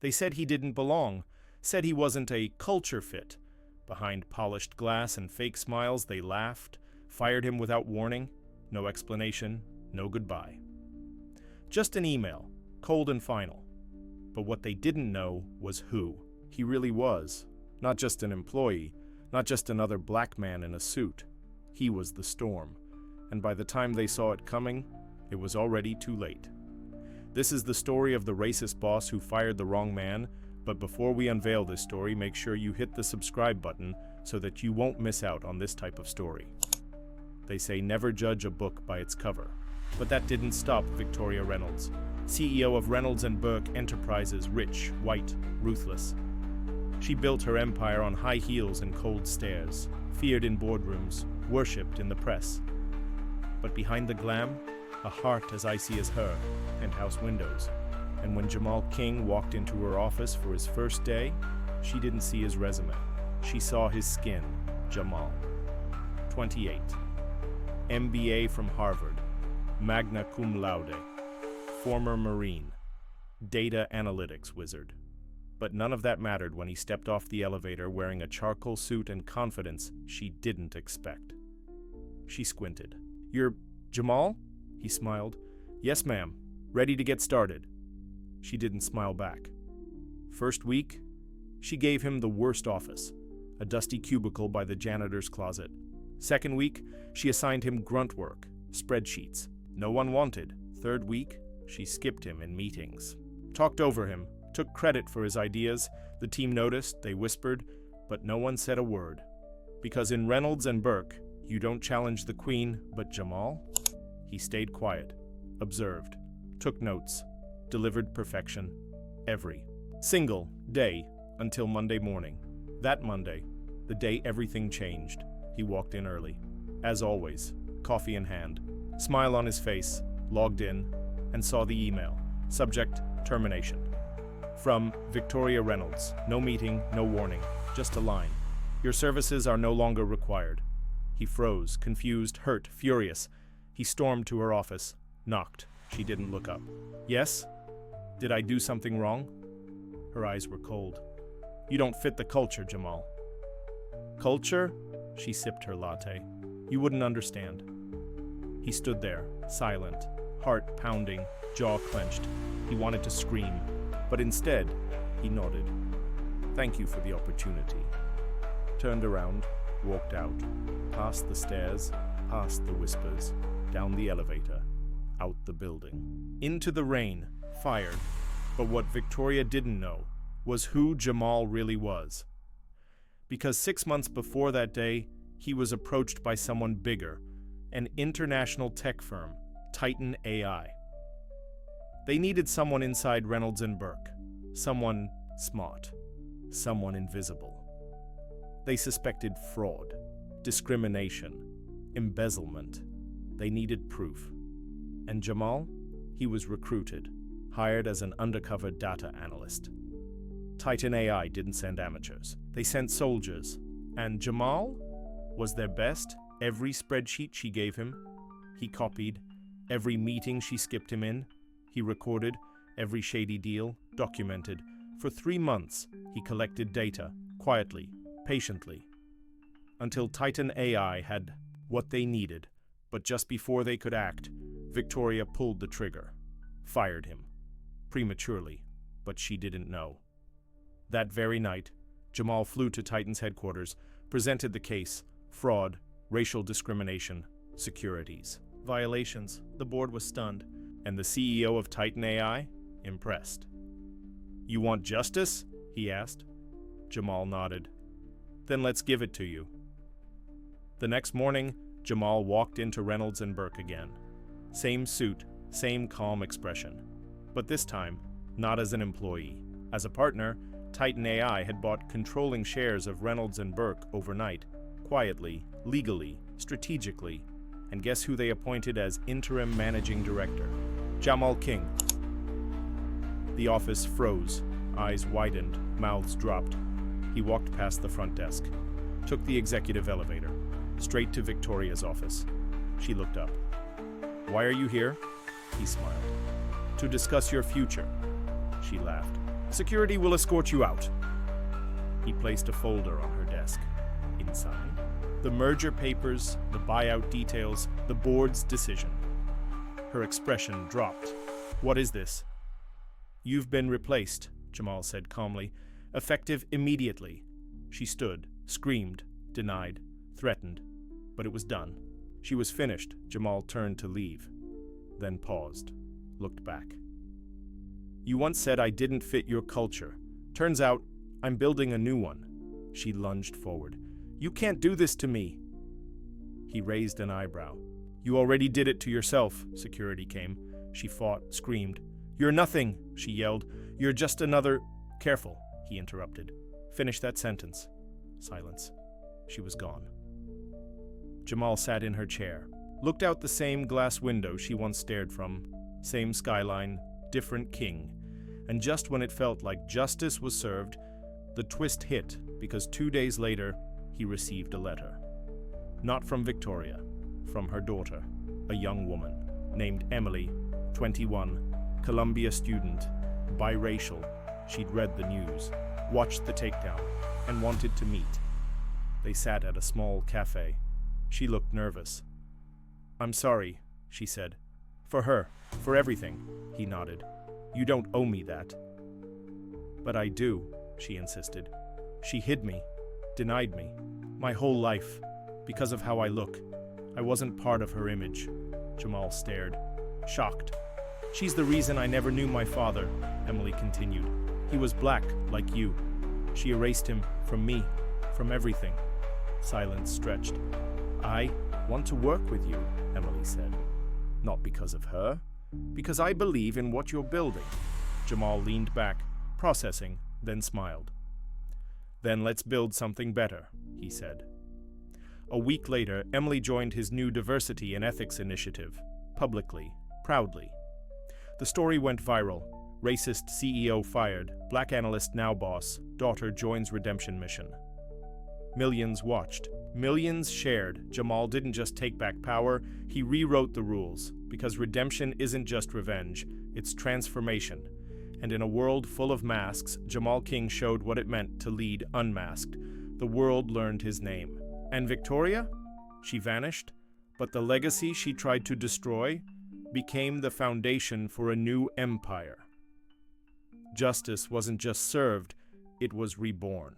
They said he didn't belong, said he wasn't a culture fit. Behind polished glass and fake smiles, they laughed, fired him without warning, no explanation, no goodbye. Just an email, cold and final. But what they didn't know was who he really was. Not just an employee, not just another black man in a suit. He was the storm. And by the time they saw it coming, it was already too late. This is the story of the racist boss who fired the wrong man, but before we unveil this story, make sure you hit the subscribe button so that you won't miss out on this type of story. They say never judge a book by its cover. But that didn't stop Victoria Reynolds, CEO of Reynolds & Burke Enterprises, rich, white, ruthless. She built her empire on high heels and cold stares, feared in boardrooms, worshipped in the press. But behind the glam, a heart as icy as her, penthouse windows. And when Jamal King walked into her office for his first day, she didn't see his resume. She saw his skin, Jamal. 28. MBA from Harvard, magna cum laude, former Marine, data analytics wizard. But none of that mattered when he stepped off the elevator wearing a charcoal suit and confidence she didn't expect. She squinted. "You're Jamal?" He smiled. "Yes, ma'am. Ready to get started." She didn't smile back. First week, she gave him the worst office, a dusty cubicle by the janitor's closet. Second week, she assigned him grunt work, spreadsheets. No one wanted. Third week, she skipped him in meetings. Talked over him, took credit for his ideas. The team noticed, they whispered, but no one said a word. Because in Reynolds & Burke, you don't challenge the queen, but Jamal? He stayed quiet, observed, took notes, delivered perfection, every single day until Monday morning. That Monday, the day everything changed, he walked in early. As always, coffee in hand, smile on his face, logged in, and saw the email. Subject, termination. From Victoria Reynolds. No meeting, no warning, just a line. Your services are no longer required. He froze, confused, hurt, furious. He stormed to her office, knocked. She didn't look up. Yes? Did I do something wrong? Her eyes were cold. You don't fit the culture, Jamal. Culture? She sipped her latte. You wouldn't understand. He stood there, silent, heart pounding, jaw clenched. He wanted to scream, but instead, he nodded. Thank you for the opportunity. Turned around, walked out, past the stairs, past the whispers, down the elevator, out the building. Into the rain, fired. But what Victoria didn't know was who Jamal really was. Because 6 months before that day, he was approached by someone bigger, an international tech firm, Titan AI. They needed someone inside Reynolds & Burke, someone smart, someone invisible. They suspected fraud, discrimination, embezzlement. They needed proof. And Jamal? He was recruited, hired as an undercover data analyst. Titan AI didn't send amateurs. They sent soldiers. And Jamal was their best. Every spreadsheet she gave him, he copied. Every meeting she skipped him in, he recorded. Every shady deal, documented. For 3 months, he collected data, quietly, patiently, until Titan AI had what they needed. But just before they could act, Victoria pulled the trigger, fired him. Prematurely, but she didn't know. That very night, Jamal flew to Titan's headquarters, presented the case, fraud, racial discrimination, securities violations. The board was stunned, and the CEO of Titan AI, impressed. You want justice? He asked. Jamal nodded. Then let's give it to you. The next morning, Jamal walked into Reynolds & Burke again. Same suit, same calm expression. But this time, not as an employee. As a partner, Titan AI had bought controlling shares of Reynolds & Burke overnight, quietly, legally, strategically. And guess who they appointed as interim managing director? Jamal King. The office froze, eyes widened, mouths dropped. He walked past the front desk, took the executive elevator, straight to Victoria's office. She looked up. Why are you here? He smiled. To discuss your future. She laughed. Security will escort you out. He placed a folder on her desk. Inside, the merger papers, the buyout details, the board's decision. Her expression dropped. What is this? You've been replaced, Jamal said calmly. Effective immediately. She stood, screamed, denied, threatened, but it was done. She was finished. Jamal turned to leave, then paused, looked back. You once said I didn't fit your culture. Turns out, I'm building a new one. She lunged forward. You can't do this to me. He raised an eyebrow. You already did it to yourself. Security came. She fought, screamed. You're nothing, she yelled. You're just another... Careful, he interrupted. Finish that sentence. Silence. She was gone. Jamal sat in her chair, looked out the same glass window she once stared from, same skyline, different king, and just when it felt like justice was served, the twist hit because 2 days later, he received a letter. Not from Victoria, from her daughter, a young woman named Emily, 21, Columbia student, biracial. She'd read the news, watched the takedown, and wanted to meet. They sat at a small cafe. She looked nervous. I'm sorry, she said. For her, for everything, he nodded. You don't owe me that. But I do, she insisted. She hid me, denied me, my whole life, because of how I look. I wasn't part of her image. Jamal stared, shocked. She's the reason I never knew my father, Emily continued. He was black, like you. She erased him from me, from everything. Silence stretched. I want to work with you, Emily said. Not because of her, because I believe in what you're building. Jamal leaned back, processing, then smiled. Then let's build something better, he said. A week later, Emily joined his new diversity and ethics initiative, publicly, proudly. The story went viral. Racist CEO fired, black analyst now boss, daughter joins redemption mission. Millions watched. Millions shared. Jamal didn't just take back power, he rewrote the rules, because redemption isn't just revenge, it's transformation. And in a world full of masks, Jamal King showed what it meant to lead unmasked. The world learned his name. And Victoria? She vanished, but the legacy she tried to destroy became the foundation for a new empire. Justice wasn't just served, it was reborn.